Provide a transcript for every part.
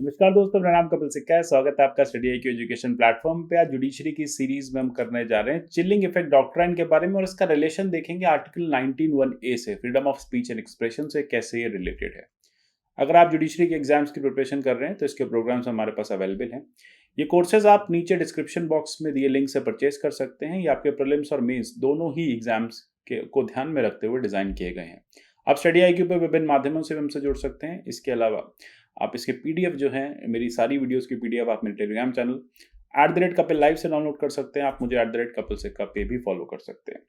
नमस्कार दोस्तों, मेरा नाम कपिल सिक्का है। स्वागत है आपका study I Q education platform पे। आज जुडिशरी की सीरीज में हम करने जा रहे हैं चिलिंग इफेक्ट डॉक्ट्राइन के बारे में और इसका रिलेशन देखेंगे आर्टिकल 19(1)(a) से, freedom of speech and expression से कैसे ये रिलेटेड है। अगर आप जुडिशरी के एग्जाम्स की प्रिपरेशन कर रहे हैं तो इसके प्रोग्राम्स हमारे पास अवेलेबल हैं। ये कोर्सेज आप नीचे डिस्क्रिप्शन बॉक्स में दिए लिंक से परचेज कर सकते हैं। ये आपके प्रीलिम्स और मेंस दोनों ही एग्जाम्स को ध्यान में रखते हुए डिजाइन किए गए हैं। आप स्टडी आई क्यू पे विभिन्न माध्यमों से हमसे जुड़ सकते हैं। इसके अलावा आप इसके पीडीएफ जो है, मेरी सारी वीडियोस की पीडीएफ आप मेरे टेलीग्राम चैनल @कपिल लाइव से डाउनलोड कर सकते हैं। आप मुझे @कपिल सिक्का पे भी फॉलो कर सकते हैं।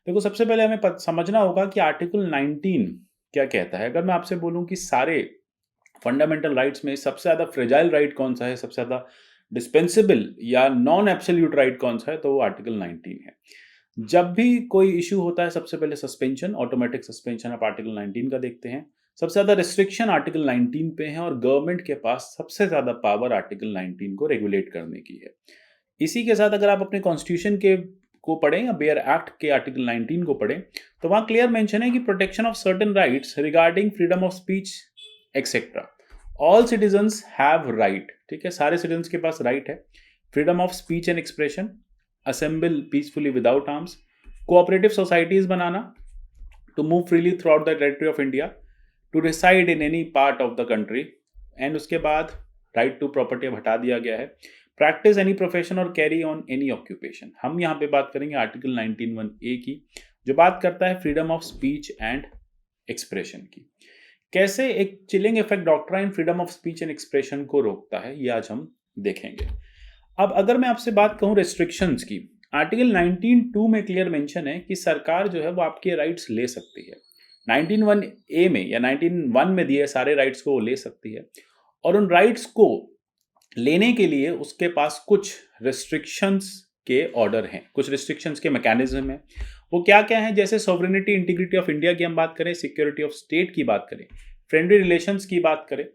देखो, सबसे पहले हमें समझना होगा कि आर्टिकल 19 क्या कहता है। अगर मैं आपसे बोलूं कि सारे फंडामेंटल राइट्स में सबसे ज्यादा फ्रेजाइल राइट कौन सा है, सबसे ज्यादा डिस्पेंसिबल या नॉन एब्सोल्यूट राइट कौन सा है, तो वो आर्टिकल 19 है। जब भी कोई इशू होता है, सबसे पहले सस्पेंशन, ऑटोमेटिक सस्पेंशन आप आर्टिकल 19 का देखते हैं। सबसे ज्यादा रिस्ट्रिक्शन आर्टिकल 19 पे है और गवर्नमेंट के पास सबसे ज्यादा पावर आर्टिकल 19 को रेगुलेट करने की है। इसी के साथ अगर आप अपने कॉन्स्टिट्यूशन के को पढ़ें या बेयर एक्ट के आर्टिकल 19 को पढ़ें, तो वहां क्लियर मेंशन है कि protection of certain rights regarding freedom of speech etcetera, all citizens have right. ठीक है, सारे सिटीजन्स के पास राइट है। Freedom of speech and expression, assemble peacefully without arms, cooperative societies बनाना, to move freely throughout the territory of India, to reside in any part of the country, and उसके बाद right to property अब हटा दिया गया है। Practice any profession और carry on any occupation. हम यहाँ पे बात करेंगे आर्टिकल 19(1)(a) की, जो बात करता है freedom of speech and expression की। कैसे एक chilling effect doctrine freedom of speech and expression को रोकता है, ये आज हम देखेंगे। अब अगर मैं आपसे बात कहूं रेस्ट्रिक्शंस की, आर्टिकल 19(2) में क्लियर मेंशन है कि सरकार जो है वो आपके राइट्स ले सकती है। 19(1)(a) में या 19(1) में दिए सारे राइट्स को वो ले सकती है, और उन राइट्स को लेने के लिए उसके पास कुछ रिस्ट्रिक्शंस के ऑर्डर हैं, कुछ रिस्ट्रिक्शंस के मैकेनिज्म हैं। वो क्या क्या हैं? जैसे सॉवरेनिटी इंटीग्रिटी ऑफ इंडिया की हम बात करें, सिक्योरिटी ऑफ स्टेट की बात करें, फ्रेंडली रिलेशंस की बात करें,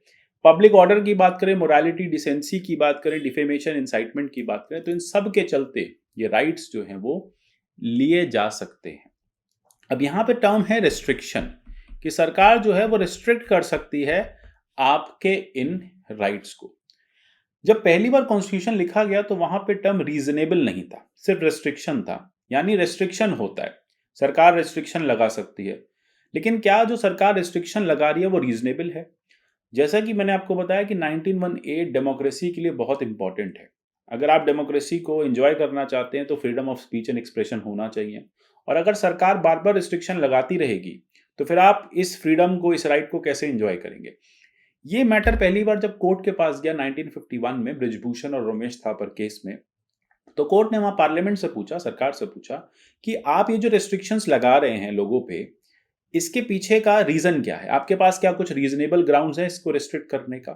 पब्लिक ऑर्डर की बात करें, मोरालिटी डिसेंसी की बात करें, डिफेमेशन इंसाइटमेंट की बात करें, तो इन सब के चलते ये राइट्स जो हैं वो लिए जा सकते हैं। अब यहां पे टर्म है रेस्ट्रिक्शन, कि सरकार जो है वो रिस्ट्रिक्ट कर सकती है आपके इन राइट्स को। जब पहली बार कॉन्स्टिट्यूशन लिखा गया तो वहां पे टर्म रीजनेबल नहीं था, सिर्फ रेस्ट्रिक्शन था। यानी रेस्ट्रिक्शन होता है, सरकार रेस्ट्रिक्शन लगा सकती है, लेकिन क्या जो सरकार रेस्ट्रिक्शन लगा रही है वो रीजनेबल है? जैसा कि मैंने आपको बताया कि 19(1)(a) डेमोक्रेसी के लिए बहुत इंपॉर्टेंट है। अगर आप डेमोक्रेसी को एंजॉय करना चाहते हैं तो freedom of speech and expression होना चाहिए। और अगर सरकार बार बार रिस्ट्रिक्शन लगाती रहेगी तो फिर आप इस फ्रीडम को, इस राइट को कैसे एंजॉय करेंगे? ये मैटर पहली बार जब कोर्ट के पास गया 1951 में बृजभूषण और रमेश थापर केस में, तो कोर्ट ने वहां पार्लियामेंट से पूछा, सरकार से पूछा कि आप ये जो रेस्ट्रिक्शंस लगा रहे हैं लोगों पे, इसके पीछे का रीजन क्या है? आपके पास क्या कुछ रीजनेबल ग्राउंड्स हैं इसको रिस्ट्रिक्ट करने का?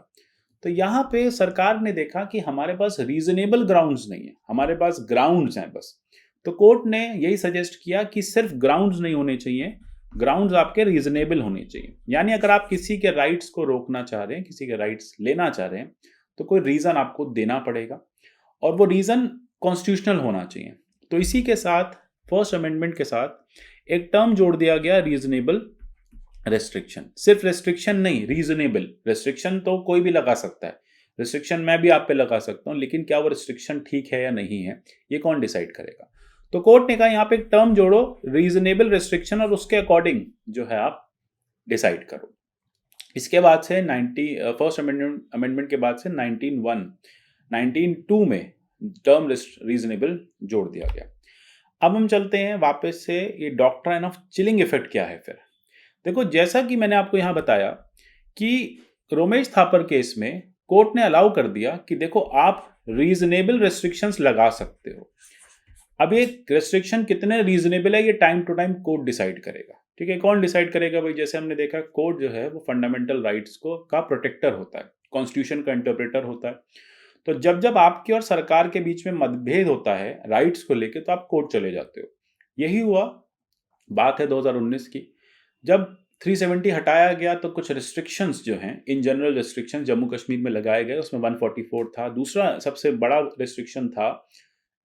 तो यहाँ पे सरकार ने देखा कि हमारे पास रीजनेबल ग्राउंड्स नहीं है, हमारे पास ग्राउंड्स हैं बस। तो कोर्ट ने यही सजेस्ट किया कि सिर्फ ग्राउंड्स नहीं होने चाहिए, ग्राउंड्स आपके रीजनेबल होने चाहिए। यानी अगर आप किसी के राइट्स को रोकना चाह रहे हैं, किसी के राइट्स लेना चाह रहे हैं, तो कोई रीजन आपको देना पड़ेगा और वो रीजन कॉन्स्टिट्यूशनल होना चाहिए। तो इसी के साथ फर्स्ट अमेंडमेंट के साथ एक टर्म जोड़ दिया गया, रीजनेबल रेस्ट्रिक्शन। सिर्फ रेस्ट्रिक्शन नहीं, रीजनेबल रेस्ट्रिक्शन तो कोई भी लगा सकता है, रिस्ट्रिक्शन मैं भी आप पे लगा सकता हूं, लेकिन क्या वो रिस्ट्रिक्शन ठीक है या नहीं है, ये कौन डिसाइड करेगा? तो कोर्ट ने कहा यहां पे एक टर्म जोड़ो, रीजनेबल रेस्ट्रिक्शन, और उसके अकॉर्डिंग जो है आप डिसाइड करो। इसके बाद से फर्स्ट अमेंडमेंट के बाद से 19(2) में टर्म रीजनेबल जोड़ दिया गया। अब हम चलते हैं वापस से, ये डॉक्ट्राइन ऑफ चिलिंग इफेक्ट क्या है फिर। देखो, जैसा कि मैंने आपको यहां बताया कि रोमेश थापर केस में कोर्ट ने अलाउ कर दिया कि देखो आप रीजनेबल रेस्ट्रिक्शंस लगा सकते हो। अब ये रेस्ट्रिक्शन कितने रीजनेबल है, ये time to time court decide करेगा। ठीक है, कौन डिसाइड करेगा भाई? जैसे हमने देखा, कोर्ट जो है वो फंडामेंटल राइट्स को का प्रोटेक्टर होता है, कॉन्स्टिट्यूशन का इंटरप्रेटर होता है। तो जब जब आपकी और सरकार के बीच में मतभेद होता है राइट्स को लेकर, तो आप कोर्ट चले जाते हो। यही हुआ, बात है 2019 की, जब 370 हटाया गया तो कुछ रिस्ट्रिक्शंस जो हैं, in general restriction Jammu Kashmir में लगाए गए, उसमें 144 था। दूसरा सबसे बड़ा रिस्ट्रिक्शन था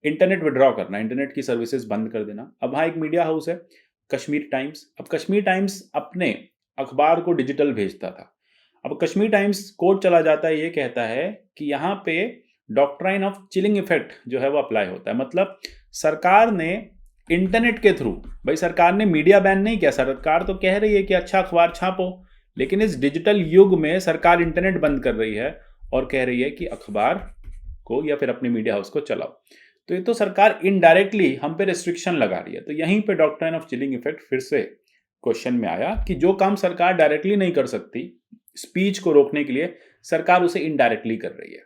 इंटरनेट विड्रॉ करना, इंटरनेट की सर्विसेज बंद कर देना। अब वहाँ एक मीडिया हाउस है, कश्मीर टाइम्स। अब कश्मीर टाइम्स अपने अखबार को डिजिटल भेजता था। अब कश्मीर टाइम्स कोट चला जाता है, ये कहता है कि यहाँ पे डॉक्ट्राइन ऑफ चिलिंग इफेक्ट जो है वो अप्लाई होता है। मतलब सरकार ने इंटरनेट के थ्रू, भाई सरकार ने मीडिया बैन नहीं किया, सरकार तो कह रही है कि अच्छा अखबार छापो, लेकिन इस डिजिटल युग में सरकार इंटरनेट बंद कर रही है और कह रही है कि अखबार को या फिर अपने मीडिया हाउस को चलाओ। तो ये तो सरकार इनडायरेक्टली हम पे रिस्ट्रिक्शन लगा रही है। तो यहीं पे डॉक्ट्राइन ऑफ चिलिंग इफेक्ट फिर से क्वेश्चन में आया कि जो काम सरकार डायरेक्टली नहीं कर सकती स्पीच को रोकने के लिए, सरकार उसे इनडायरेक्टली कर रही है।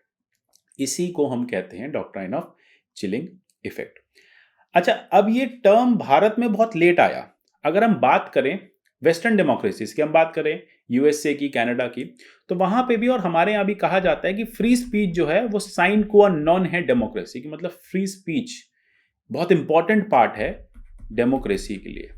इसी को हम कहते हैं डॉक्ट्राइन ऑफ चिलिंग इफेक्ट। अच्छा, अब ये टर्म भारत में बहुत लेट आया। अगर हम बात करें वेस्टर्न डेमोक्रेसीज की, हम बात करें यूएसए की, कनाडा की, तो वहां पे भी और हमारे यहां भी कहा जाता है कि फ्री स्पीच जो है वो साइन क्वा नॉन है डेमोक्रेसी की। मतलब फ्री स्पीच बहुत इंपॉर्टेंट पार्ट है डेमोक्रेसी के लिए।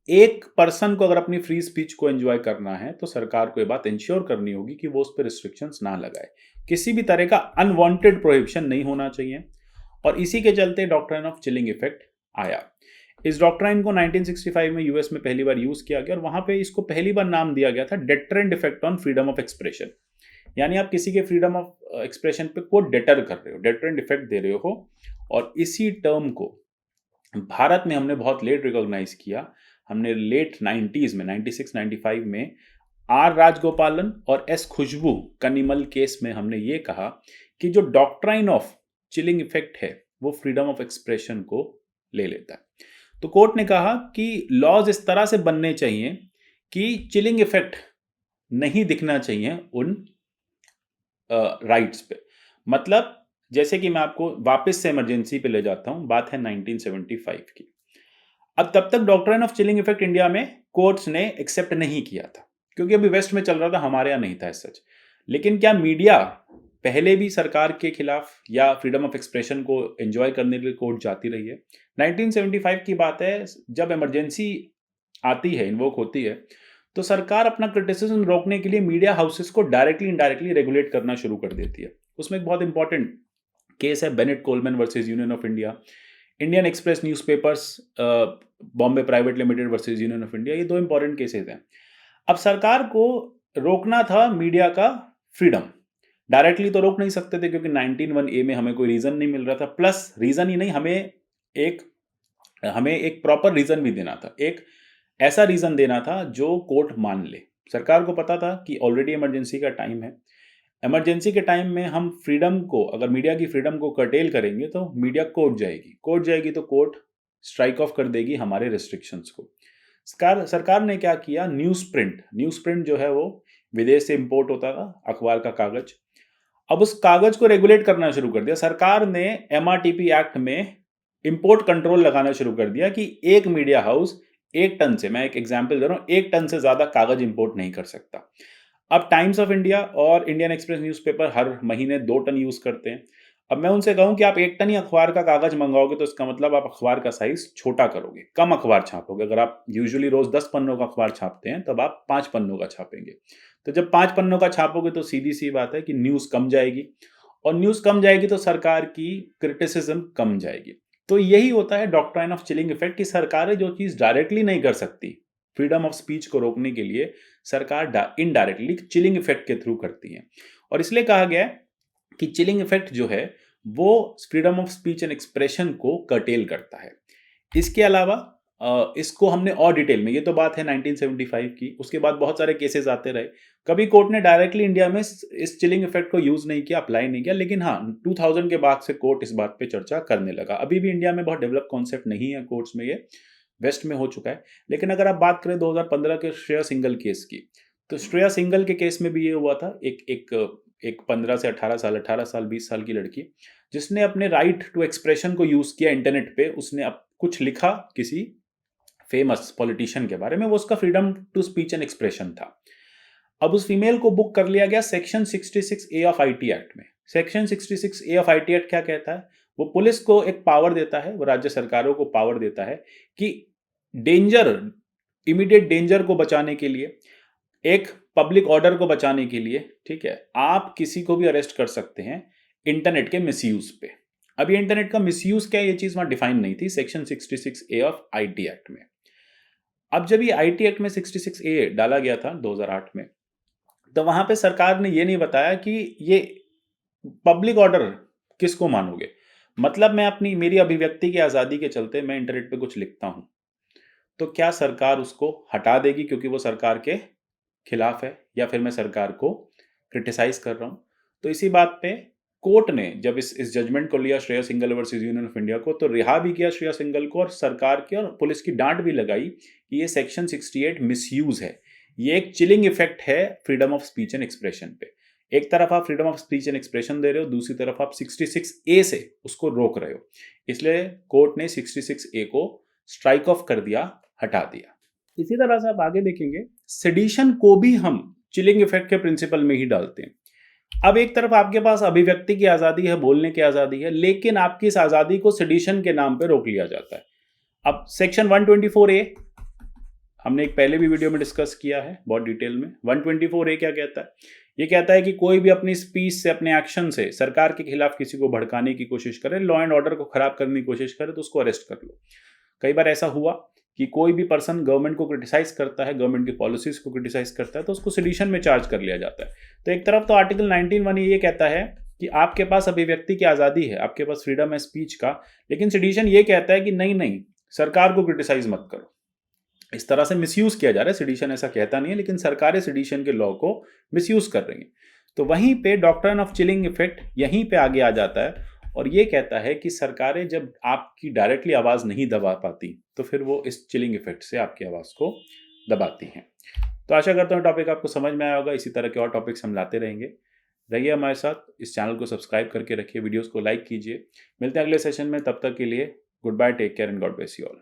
एक पर्सन को अगर अपनी फ्री स्पीच को एंजॉय करना है तो सरकार को यह बात इंश्योर करनी होगी कि वो उस पर रिस्ट्रिक्शंस ना लगाए, किसी भी तरह का अनवांटेड प्रोहिबिशन नहीं होना चाहिए। और इसी के चलते डॉक्ट्राइन ऑफ चिलिंग इफेक्ट आया। इस डॉक्ट्राइन को 1965 में यूएस में पहली बार यूज किया गया और वहां पे इसको पहली बार नाम दिया गया था deterrent effect on freedom of expression. यानी आप किसी के फ्रीडम ऑफ एक्सप्रेशन पे को डेटर कर रहे हो, डेटरेंट इफेक्ट दे रहे हो। और इसी टर्म को भारत में हमने बहुत लेट रिकॉग्नाइज किया। हमने लेट 90s में 96-95 में आर राजगोपालन और एस खुशबू कनिमल केस में हमने ये कहा कि जो डॉक्ट्राइन ऑफ चिलिंग इफेक्ट है वो फ्रीडम ऑफ एक्सप्रेशन को ले लेता है। तो कोर्ट ने कहा कि लॉज इस तरह से बनने चाहिए कि चिलिंग इफेक्ट नहीं दिखना चाहिए उन राइट्स पे। मतलब जैसे कि मैं आपको वापस से इमरजेंसी पे ले जाता हूं, बात है 1975 की। अब तब तक doctrine of chilling effect India में कोर्ट्स ने एक्सेप्ट नहीं किया था, क्योंकि अभी वेस्ट में चल रहा था, हमारे यहाँ नहीं था सच। लेकिन क्या मीडिया पहले भी सरकार के खिलाफ या फ्रीडम ऑफ एक्सप्रेशन को एंजॉय करने के लिए कोर्ट जाती रही है? 1975 की बात है, जब इमरजेंसी आती है, इन्वोक होती है, तो सरकार अपना क्रिटिसिज्म रोकने के लिए मीडिया हाउसेस को डायरेक्टली इनडायरेक्टली रेगुलेट करना शुरू कर देती है। उसमें एक बहुत इंपॉर्टेंट केस है Bennett Coleman versus union of India, Indian express newspapers Bombay private limited versus union of India. ये दो इंपॉर्टेंट केसेस हैं। अब सरकार को रोकना था मीडिया का फ्रीडम, डायरेक्टली तो रोक नहीं सकते थे क्योंकि 19(1)A में हमें कोई रीजन नहीं मिल रहा था। प्लस रीजन ही नहीं, हमें एक प्रॉपर रीजन भी देना था, एक ऐसा रीजन देना था जो कोर्ट मान ले। सरकार को पता था कि ऑलरेडी इमरजेंसी का टाइम है, इमरजेंसी के टाइम में हम फ्रीडम को, अगर मीडिया की फ्रीडम को कर्टेल करेंगे तो मीडिया कोर्ट जाएगी तो कोर्ट स्ट्राइक ऑफ कर देगी हमारे रेस्ट्रिक्शंस को। सरकार ने क्या किया, न्यूज़ प्रिंट जो है वो विदेश से इंपोर्ट होता था, अखबार का कागज। अब उस कागज को रेगुलेट करना शुरू कर दिया सरकार ने। MRTP एक्ट में इंपोर्ट कंट्रोल लगाना शुरू कर दिया कि एक मीडिया हाउस 1 टन से, मैं एक एग्जांपल दे रहा हूं, 1 टन से ज्यादा कागज इंपोर्ट नहीं कर सकता। अब टाइम्स ऑफ इंडिया और इंडियन एक्सप्रेस न्यूज़पेपर हर महीने 2 टन यूज करते हैं। अब मैं उनसे कहूं कि आप 1 टन ही अखबार का कागज मंगाओगे तो इसका मतलब आप अखबार का साइज छोटा करोगे, कम अखबार छापोगे। अगर आप यूजुअली रोज 10 पन्नों का अखबार छापते हैं तब आप 5 पन्नों का छापेंगे। तो जब 5 पन्नों का छापोगे तो सीधी सी बात है कि न्यूज कम जाएगी, और न्यूज कम जाएगी तो सरकार की क्रिटिसिज्म कम जाएगी। तो यही होता है डॉक्ट्राइन ऑफ चिलिंग इफेक्ट कि सरकारें जो चीज डायरेक्टली नहीं कर सकती फ्रीडम ऑफ स्पीच को रोकने के लिए, सरकार इनडायरेक्टली चिलिंग इफेक्ट के थ्रू करती है। और इसलिए कहा गया है कि चिलिंग इफेक्ट जो है वो freedom of speech and expression को कर्टेल करता है। इसके अलावा इसको हमने और डिटेल में, ये तो बात है 1975 की, उसके बाद बहुत सारे केसेस आते रहे। कभी कोर्ट ने डायरेक्टली इंडिया में इस चिलिंग इफेक्ट को यूज नहीं किया, अप्लाई नहीं किया, लेकिन हाँ 2000 के बाद से कोर्ट इस बात पे चर्चा करने लगा। अभी भी इंडिया में बहुत डेवलप कॉन्सेप्ट नहीं है कोर्ट्स में, ये वेस्ट में हो चुका है। लेकिन अगर आप बात करें 2015 के श्रेया सिंगल केस की, तो श्रेया सिंगल के केस में भी ये हुआ था। एक 15 से 18 साल 20 साल की लड़की, जिसने अपने राइट टू एक्सप्रेशन को यूज किया इंटरनेट पे। उसने अब कुछ लिखा किसी फेमस पॉलिटिशियन के बारे में, वो उसका freedom to speech and expression था। अब उस फीमेल को बुक कर लिया गया section 66A of IT act में। Section 66A of IT act क्या कहता है? वो पुलिस को एक पावर देता है, वो राज्य सरकारों को पावर देता है कि इमीडिएट डेंजर को बचाने के लिए, एक पब्लिक ऑर्डर को बचाने के लिए, ठीक है, आप किसी को भी अरेस्ट कर सकते हैं इंटरनेट के मिसयूज पे। अब ये इंटरनेट का मिसयूज क्या है, ये चीज वहां डिफाइन नहीं थी section 66A of IT act में। अब जब ये IT एक्ट में 66A डाला गया था 2008 में, तो वहां पे सरकार ने ये नहीं बताया कि ये पब्लिक ऑर्डर किसको मानोगे। मतलब मैं अपनी मेरी अभिव्यक्ति की आज़ादी के चलते मैं इंटरनेट पे कुछ लिखता हूं, तो क्या सरकार उसको हटा देगी क्योंकि वो सरकार के खिलाफ है, या फिर मैं सरकार को क्रिटिसाइज कर रहा हूं। तो इसी बात पे कोर्ट ने जब इस जजमेंट को लिया Shreya Singhal versus union of India को, तो रिहा भी किया श्रेया सिंघल को, और सरकार की और पुलिस की डांट भी लगाई कि ये सेक्शन 68 मिसयूज है। ये एक चिलिंग इफेक्ट है freedom of speech and expression पे। एक तरफ आप freedom of speech and expression दे रहे हो, दूसरी तरफ आप 66A से उसको रोक रहे हो। इसलिए कोर्ट ने 66A को स्ट्राइक ऑफ कर दिया, हटा दिया। इसी तरह से आप आगे देखेंगे, सेडिशन को भी हम चिलिंग इफेक्ट के प्रिंसिपल में ही डालते हैं। अब एक तरफ आपके पास अभिव्यक्ति की आजादी है, बोलने की आजादी है, लेकिन आपकी इस आजादी को सेडिशन के नाम पे रोक लिया जाता है। अब सेक्शन 124A हमने एक पहले भी वीडियो में डिस्कस किया है बहुत डिटेल में। 124A क्या कहता है? ये कहता है कि कोई भी अपनी स्पीच से, अपने एक्शन से सरकार के खिलाफ किसी को भड़काने की कोशिश करे, लॉ एंड ऑर्डर को खराब करने की कोशिश करे, तो उसको अरेस्ट कर लो। कई बार ऐसा हुआ कि कोई भी पर्सन गवर्नमेंट को क्रिटिसाइज करता है, गवर्नमेंट की पॉलिसीज को क्रिटिसाइज करता है, तो उसको सेडिशन में चार्ज कर लिया जाता है। तो एक तरफ तो आर्टिकल 19(1) ये कहता है कि आपके पास अभिव्यक्ति की आज़ादी है, आपके पास फ्रीडम है स्पीच का, लेकिन सेडिशन ये कहता है कि नहीं नहीं, सरकार को क्रिटिसाइज मत करो। इस तरह से मिसयूज किया जा रहा है। सेडिशन ऐसा कहता नहीं है, लेकिन सरकारें सेडिशन के लॉ को मिसयूज कर रही हैं। तो वहीं पे डॉक्ट्रिन ऑफ चिलिंग इफेक्ट यहीं पे आगे आ जाता है, और ये कहता है कि सरकारें जब आपकी डायरेक्टली आवाज़ नहीं दबा पाती, तो फिर वो इस चिलिंग इफेक्ट से आपकी आवाज़ को दबाती हैं। तो आशा करता हूँ टॉपिक आपको समझ में आया होगा। इसी तरह के और टॉपिक्स हम लाते रहेंगे। रहिए हमारे साथ, इस चैनल को सब्सक्राइब करके रखिए, वीडियोस को लाइक कीजिए। मिलते हैं अगले सेशन में, तब तक के लिए goodbye, take care and God bless you all.